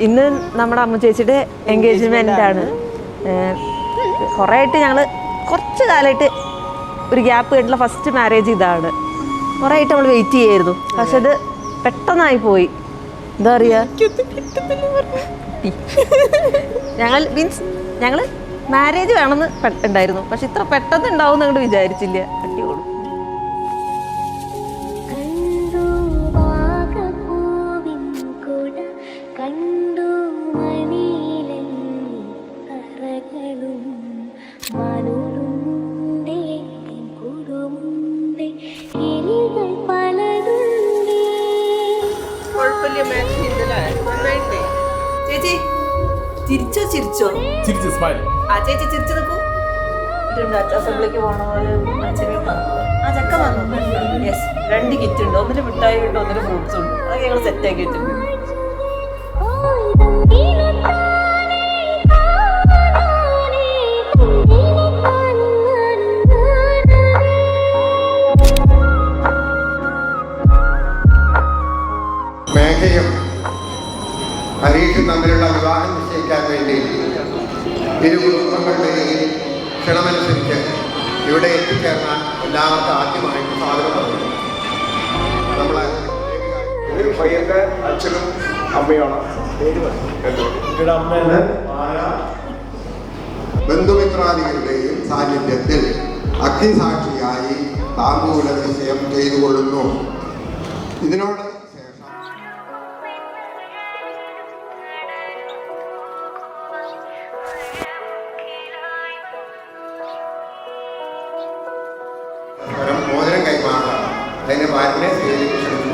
ഇന്ന് നമ്മുടെ അമ്മ ചേച്ചിയുടെ എൻഗേജ്മെൻ്റ് ആണ്. കുറേ ആയിട്ട് ഞങ്ങൾ കുറച്ച് കാലമായിട്ട് ഒരു ഗ്യാപ്പ് കഴിഞ്ഞിട്ടുള്ള ഫസ്റ്റ് മാരേജ് ഇതാണ്. കുറേ ആയിട്ട് നമ്മൾ വെയിറ്റ് ചെയ്യായിരുന്നു. പക്ഷെ ഇത് പെട്ടെന്നായി പോയി. എന്താ പറയുക, ഞങ്ങൾ മാരേജ് വേണമെന്ന് ഉണ്ടായിരുന്നു, പക്ഷെ ഇത്ര പെട്ടെന്ന് ഉണ്ടാവും എന്ന് അങ്ങോട്ട് വിചാരിച്ചില്ല. അടിപൊളി. ചേച്ചി ചിരിച്ചോ ചിരിച്ചോ ചിരിച്ചു സ്മൈൽ. ആ ചേച്ചി ചിരിച്ചു നിൽക്കൂ. അസംബ്ലിക്ക് പോണ പോലെ ആ ചക്ക വന്നു. യെസ്, 2 കിറ്റ് ഉണ്ട്. ഒന്നിന് മിഠായി ഉണ്ട്, ഒന്നിന് ഫ്രൂട്ട്സ് ഉണ്ട്. അതൊക്കെ ഞങ്ങൾ സെറ്റാക്കി വെച്ചിട്ടുണ്ട്. മേഘയും ഹരീഷും തമ്മിലുള്ള വിവാഹം നിശ്ചയിക്കാൻ വേണ്ടി ഇരു കുടുംബങ്ങളുടെയും ക്ഷണമനുസരിച്ച് ഇവിടെ എത്തിച്ചേർന്ന എല്ലാവർക്കും ആദ്യമായിട്ട് സ്വാഗതം പറഞ്ഞു. നമ്മളെ പയ്യന്റെ അച്ഛനും അമ്മയാണ്. ബന്ധുമിത്രാദികളുടെയും സാന്നിധ്യത്തിൽ അഗ്നിസാക്ഷിയായി താമ്പൂല നിശ്ചയം ചെയ്തുകൊള്ളുന്നു. ഇതിനോട് മോതിരം കൈമാറാം. അതിന് ഭാര്യനെ സ്റ്റേജിലേക്ക് ക്ഷണിച്ചു.